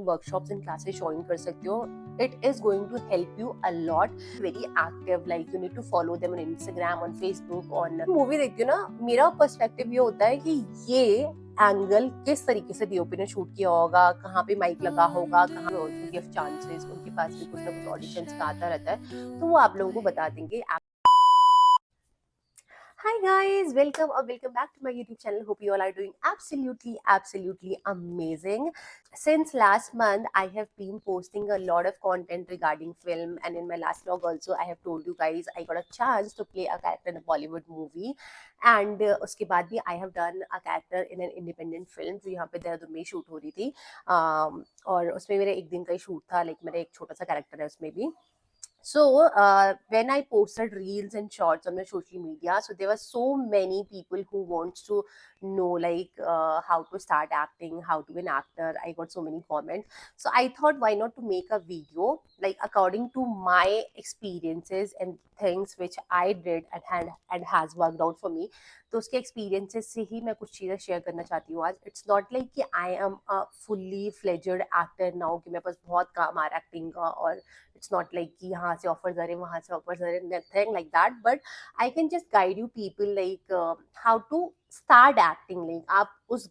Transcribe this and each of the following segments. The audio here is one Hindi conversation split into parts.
वर्कशॉप्स एंड क्लासेस ज्वाइन कर सकते हो. It is going to help you a lot. Very active, like you need to follow them on Instagram, on Facebook, on movie. देखती हो ना, मेरा पर्सपेक्टिव ये होता है कि ये एंगल किस तरीके से डीओपी ने शूट किया होगा, कहाँ पे माइक लगा होगा, कहाँ गिफ्ट चांसेस, उनके पास भी कुछ ना कुछ ऑडिशंस का आता रहता है, तो वो आप लोगों को बता देंगे. Hi guys, welcome back to my YouTube channel. Hope you all are doing absolutely amazing. Since last month, I have been posting a lot of content regarding film, and in my last vlog also, I have told you guys I got a chance to play a character in a Bollywood movie, and उसके बाद भी I have done a character in an independent film जो यहाँ पे देहरादून में शूट हो रही थी. और उसमें मेरा एक दिन का ही शूट था, लाइक मेरा एक छोटा सा कैरेक्टर है उसमें भी. So when I posted reels and shorts on my social media, so there were so many people who wants to know like how to start acting, how to be an actor. I got so many comments, so I thought why not to make a video like according to my experiences and things which I did and has worked out for me. तो उसके एक्सपीरियंसेस से ही मैं कुछ चीज़ें शेयर करना चाहती हूँ आज. इट्स नॉट लाइक कि I am a fully fledged actor now कि मेरे पास बहुत काम आ रहा है एक्टिंग का, और it's not like कि यहाँ से offers आ रहे, वहाँ से offers आ रहे, nothing like that. But I can just guide you people like how to start acting. like आप उस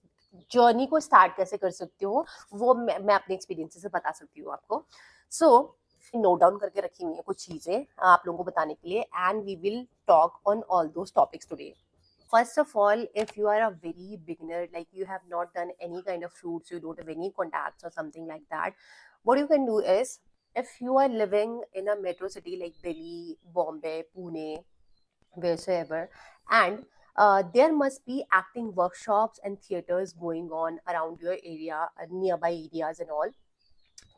जर्नी को स्टार्ट कैसे कर सकते हो, वो मैं अपने एक्सपीरियंस से बता सकती हूँ आपको. सो नोट डाउन करके रखी हुई है कुछ चीज़ें आप लोगों को बताने के लिए, and we will talk on all those topics today. First of all, if you are a very beginner, like you have not done any kind of shoots, you don't have any contacts or something like that, what you can do is, if you are living in a metro city like Delhi, Bombay, Pune, wheresoever, and there must be acting workshops and theaters going on around your area, nearby areas and all.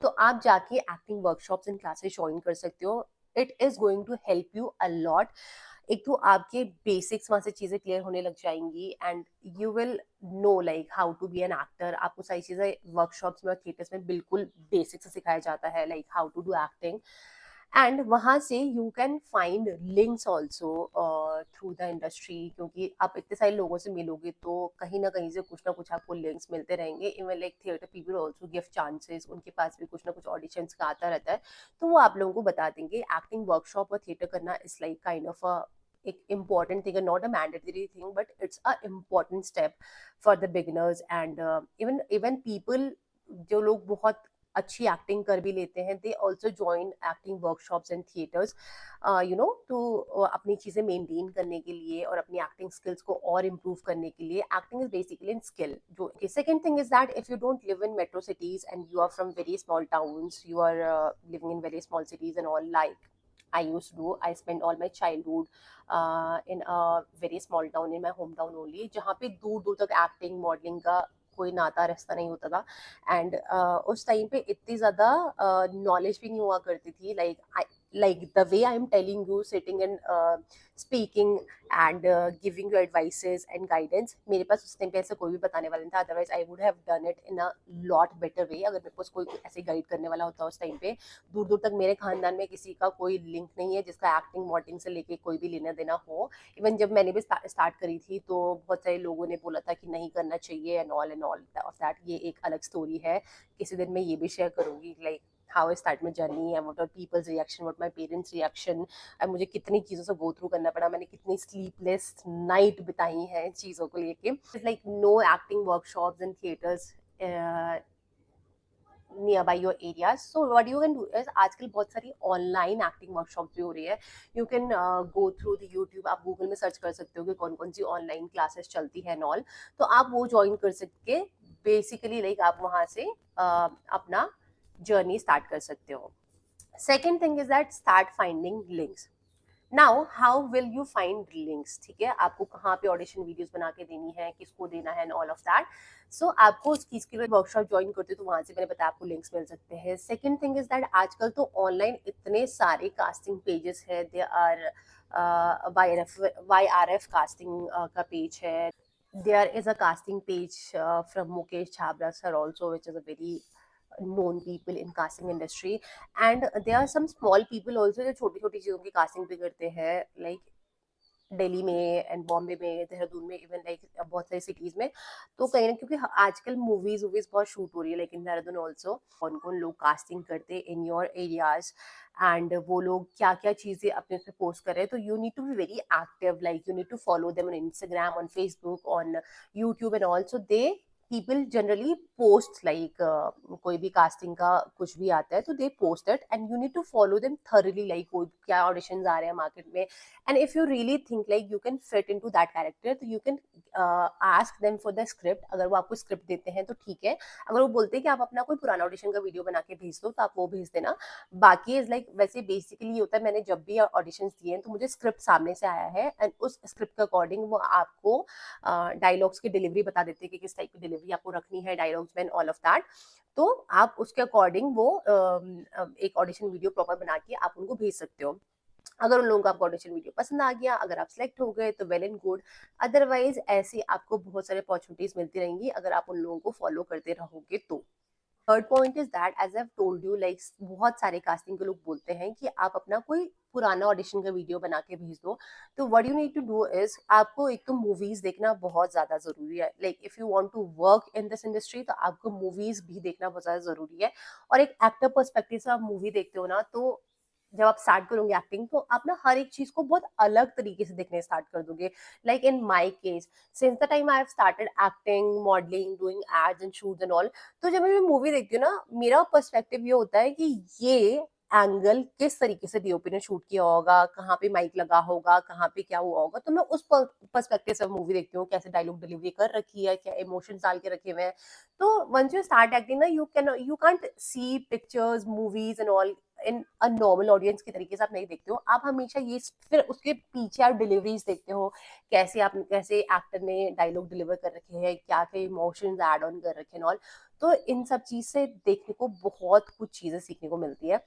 तो आप जाके acting workshops and classes join कर सकते हो. It is going to help you a lot. एक तो आपके बेसिक्स वहाँ से चीज़ें क्लियर होने लग जाएंगी, and you will know like how to be an actor. आपको सारी चीज़ें वर्कशॉप्स में और थिएटर्स में बिल्कुल बेसिक से सिखाया जाता है, like how to do acting. And वहाँ से you can find links also through the industry, क्योंकि आप इतने सारे लोगों से मिलोगे तो कहीं ना कहीं से कुछ ना कुछ आपको लिंक्स मिलते रहेंगे. Even like theatre people also give chances, उनके पास भी कुछ ना कुछ ऑडिशंस का आता रहता है, तो वो आप लोगों को बता देंगे. एक्टिंग वर्कशॉप और थिएटर करना is like kind of a एक important thing, and not a mandatory thing, but it's a important step for the beginners. And even people जो लोग बहुत अच्छी एक्टिंग कर भी लेते हैं, they also join acting workshops and theatres, you know, टू अपनी चीज़ें मेंटेन करने के लिए और अपनी एक्टिंग स्किल्स को और इम्प्रूव करने के लिए. Acting is basically in skill. जो second thing is that if you don't live in metro cities and you are from very small towns, you are living in very small cities and all, like I used to do. I spent all my childhood in a very small town in my hometown only, जहाँ पे दूर दूर तक एक्टिंग मॉडलिंग का कोई नाता रास्ता नहीं होता था. एंड उस टाइम पे इतनी ज़्यादा नॉलेज भी नहीं हुआ करती थी, like the way I am telling you, sitting and speaking and giving you advices and guidance. मेरे पास उस टाइम पे ऐसा कोई भी बताने वाला नहीं था, otherwise I would have done it in a lot better way. अगर मेरे पास कोई ऐसे गाइड करने वाला होता उस टाइम पे. दूर दूर तक मेरे खानदान में किसी का कोई लिंक नहीं है जिसका एक्टिंग मॉडलिंग से लेके कोई भी लेना देना हो. इवन जब मैंने भी स्टार्ट करी थी तो बहुत सारे लोगों ने बोला था कि नहीं करना चाहिए एंड ऑल ऑफ दैट. ये एक अलग स्टोरी है, किसी दिन मैं ये भी शेयर करूंगी, like how I start my journey and what are people's reaction, what my parents reaction, and मुझे कितनी चीज़ों से go through करना पड़ा, मैंने कितनी sleepless night बिताई हैं इन चीज़ों को लेके. It's like no acting workshops and theaters nearby your areas. So what you can do is, आजकल बहुत सारी ऑनलाइन एक्टिंग वर्कशॉप भी हो रही है. You can go through the YouTube, आप गूगल में सर्च कर सकते हो कि कौन कौन सी ऑनलाइन क्लासेस चलती है एंड ऑल, तो आप वो ज्वाइन कर सकते. बेसिकली लाइक आप वहाँ से अपना जर्नी स्टार्ट कर सकते हो. Second thing is that start finding links. Now how will you find links, ठीक है, आपको कहाँ पे ऑडिशन वीडियोस बना के देनी है, किसको देना है एंड ऑल ऑफ दैट. सो आपको उस चीज़ के लिए वर्कशॉप ज्वाइन करते हो तो वहाँ से मैंने बताया आपको लिंक्स मिल सकते हैं. सेकंड थिंग इज दैट आजकल तो ऑनलाइन इतने सारे कास्टिंग पेजेस है. दे आर YRF कास्टिंग का पेज है. there is a casting page from Mukesh Chhabra sir also, which is a very known people in casting industry. And there are some small people also जो छोटी छोटी चीज़ों की casting भी करते हैं. like दिल्ली में एंड बॉम्बे में, देहरादून में, इवन लाइक बहुत सारी सिटीज में। तो कहीं ना, क्योंकि आजकल मूवीज वूवीज बहुत शूट हो रही है लाइक इन देहरादून ऑल्सो, कौन कौन लोग कास्टिंग करते हैं इन योर एरियाज, एंड वो लोग क्या क्या चीजें अपने उसमें पोस्ट कर रहे हैं। तो you need to be very active, like you need to follow them on Instagram, on Facebook, on YouTube and also they people generally post like कोई भी casting का कुछ भी आता है तो they post it and you need to follow them thoroughly, like कोई क्या auditions आ रहे हैं market में, and if you really think like you can fit into that character तो you can ask them for the script। अगर वो आपको script देते हैं तो ठीक है, अगर वो बोलते हैं कि आप अपना कोई पुराना ऑडिशन का वीडियो बना के भेज दो तो आप वो भेज देना। बाकी इज लाइक वैसे बेसिकली ये होता है, मैंने जब भी ऑडिशंस दिए हैं तो मुझे स्क्रिप्ट सामने से आया है एंड उस स्क्रिप्ट के अकॉर्डिंग वो आपको डायलॉग्स की डिलीवरी बता देते हैं कि किस टाइप की डिलीवरी आपको रखनी है डायलॉग्स में, ऑल ऑफ दैट। तो आप उसके अकॉर्डिंग वो एक ऑडिशन वीडियो प्रॉपर बना के आप उनको भेज सकते हो। अगर उन लोगों को आपका ऑडिशन वीडियो पसंद आ गया, अगर आप सिलेक्ट हो गए तो वेल एंड गुड, अदरवाइज ऐसे आपको बहुत सारे अपॉर्चुनिटीज मिलती रहेंगी अगर आप उन लोगों को फॉलो करते रहोगे तो। Third point is that as I told you, like बहुत सारे कास्टिंग के लोग बोलते हैं कि आप अपना कोई पुराना ऑडिशन का वीडियो बना के भेज दो। तो what you need to do is, आपको एक तो मूवीज देखना बहुत ज्यादा जरूरी है, like if you want to work in this industry तो आपको मूवीज भी देखना बहुत ज्यादा जरूरी है। और एक एक्टर पर्सपेक्टिव से आप मूवी देखते हो ना, तो जब आप स्टार्ट करोगे एक्टिंग तो आप ना हर एक चीज को बहुत अलग तरीके से देखने स्टार्ट कर दोगे। Like in my case, since the time I have started acting, modelling, doing ads and shoots and all, तो जब मैं मूवी देखती हूँ ना, मेरा पर्सपेक्टिव ये होता है कि ये एंगल किस तरीके से डीओपी ने शूट किया होगा, कहाँ पे माइक लगा होगा, कहाँ पे क्या हुआ होगा, तो मैं उस पर्सपेक्टिव से मूवी देखती हूँ, कैसे डायलॉग डिलीवरी कर रखी है, क्या इमोशंस डाल के रखे हुए हैं। तो वंस यू स्टार्ट एक्टिंग ना, you can't see pictures, movies and all in a normal audience के तरीके से आप नहीं देखते हो। आप हमेशा ये फिर उसके पीछे आप डिलीवरीज देखते हो, कैसे एक्टर ने डायलॉग डिलीवर कर रखे हैं, क्या क्या इमोशंस ऐड ऑन कर रखे हैं ऑल। तो इन सब चीज से देखने को बहुत कुछ चीजें सीखने को मिलती है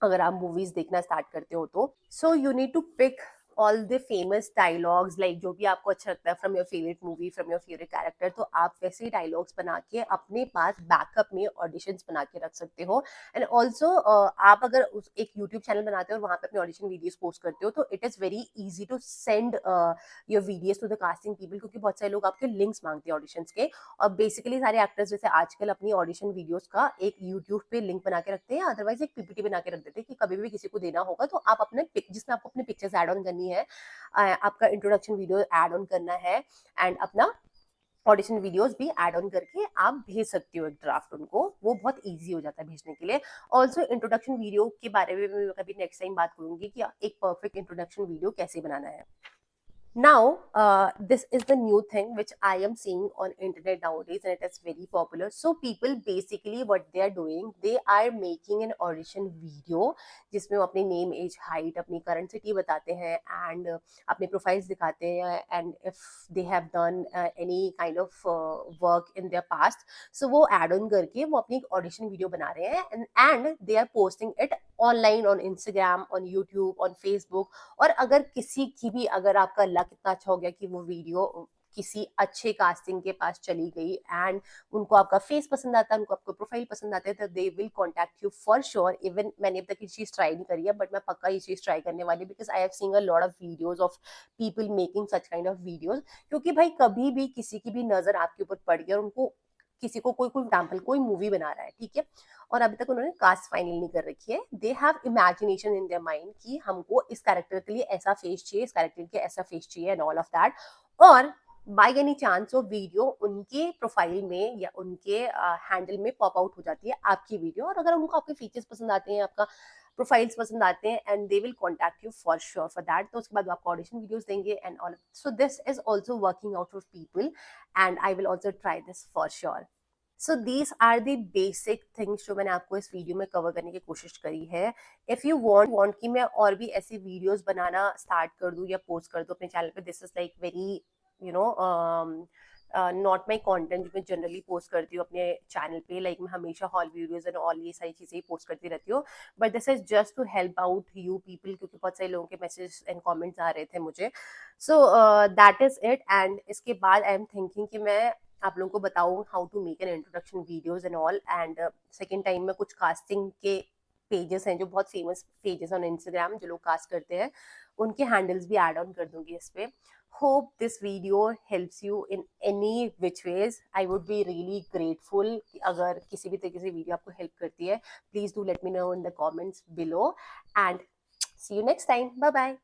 अगर आप मूवीज देखना स्टार्ट करते हो तो। So you need to pick all the famous dialogues, like जो भी आपको अच्छा लगता है from your favourite movie, from your favourite character, तो आप वैसे ही डायलॉग्स बना के अपने पास बैकअप में ऑडिशंस बना के रख सकते हो। एंड ऑल्सो आप अगर एक यूट्यूब चैनल बनाते हो और वहाँ पे अपने ऑडिशन वीडियोस पोस्ट करते हो तो it is very easy to send your videos to the casting people, क्योंकि बहुत सारे लोग आपके लिंक्स मांगते हैं ऑडिशंस के। और बेसिकली सारे एक्टर्स जैसे आजकल अपनी ऑडिशन वीडियोस का एक यूट्यूब पे लिंक बना के रखते हैं, अदरवाइज एक पीपीटी बना के रख देते हैं कि कभी भी किसी को देना होगा तो आप अपने जिसमें आपको अपने पिक्चर्स ऐड ऑन करनी है, आपका इंट्रोडक्शन वीडियो ऐड ऑन करना है एंड अपना ऑडिशन वीडियोस भी ऐड ऑन करके आप भेज सकते हो एक ड्राफ्ट उनको। वो बहुत इजी हो जाता है भेजने के लिए। ऑल्सो इंट्रोडक्शन वीडियो के बारे में मैं कभी नेक्स्ट टाइम बात करूंगी कि एक परफेक्ट इंट्रोडक्शन वीडियो कैसे बनाना है। Now, this is the new thing which I am seeing on internet nowadays, and it is very popular. So people basically what they are doing, they are making an audition video जिसमें वो अपनी नेम, एज, हाइट, अपनी करंट सिटी बताते हैं एंड अपने प्रोफाइल्स दिखाते हैं, and if they have done any kind of work in their past, so वो एड ऑन करके वो अपनी ऑडिशन वीडियो बना रहे हैं and they are posting it online, on Instagram, on YouTube, on Facebook. और अगर किसी की भी, अगर आपका लक इतना अच्छा हो गया कि वो वीडियो किसी अच्छे कास्टिंग के पास चली गई एंड उनको आपका फेस पसंद आता है, उनको आपका प्रोफाइल पसंद आता है, तो दे will contact you for sure. Even मैंने अब तक ये चीज ट्राई नहीं करी है बट मैं पक्का ये चीज ट्राई करने वाली, because I have seen a lot of videos of people making such kind of videos. क्योंकि भाई कभी भी किसी की भी नजर आपके ऊपर पड़ गई और उनको किसी को कोई कोई एग्जाम्पल कोई मूवी बना रहा है, ठीक है, और अभी तक उन्होंने कास्ट फाइनल नहीं कर रखी है, they have imagination in their mind कि हमको इस कैरेक्टर के लिए ऐसा फेस चाहिए, इस कैरेक्टर के लिए ऐसा फेस चाहिए एंड ऑल ऑफ दैट। और बाय एनी चांस वो वीडियो उनके प्रोफाइल में या उनके हैंडल में पॉप आउट हो जाती है आपकी वीडियो, और अगर उनको आपके फीचर्स पसंद आते हैं, आपका प्रोफाइल्स पसंद आते हैं, and they will contact you for sure for that. तो उसके बाद वो आपको ऑडिशन वीडियोस देंगे and all. So this is also working out for people and I will also try this for sure. So these are the basic things जो मैंने आपको इस वीडियो में कवर करने की कोशिश करी है। इफ यू वांट कि मैं और भी ऐसी वीडियोस बनाना स्टार्ट कर दूं या पोस्ट कर दूं अपने चैनल पे, this is like very you know not my content जो मैं जनरली पोस्ट करती हूँ अपने चैनल पे, लाइक मैं हमेशा हॉल वीडियोज एंड ऑल ये सारी चीज़ें ही पोस्ट करती रहती हूँ, but this is just to help out you people, क्योंकि बहुत सारे लोगों के मैसेज एंड कॉमेंट्स आ रहे थे मुझे। So that is it. And इसके बाद आई एम थिंकिंग कि मैं आप लोगों को बताऊं how to make an introduction videos and all, and second time में कुछ कास्टिंग के पेजेस हैं जो बहुत फेमस पेजेस ऑन इंस्टाग्राम जो लोग कास्ट करते हैं, उनके हैंडल्स भी ऐड ऑन कर दूंगी इस पे. Hope this video helps you in any which ways. I would be really grateful अगर किसी भी तरीके से वीडियो आपको हेल्प करती है. Please do let me know in the comments below, and see you next time. Bye bye.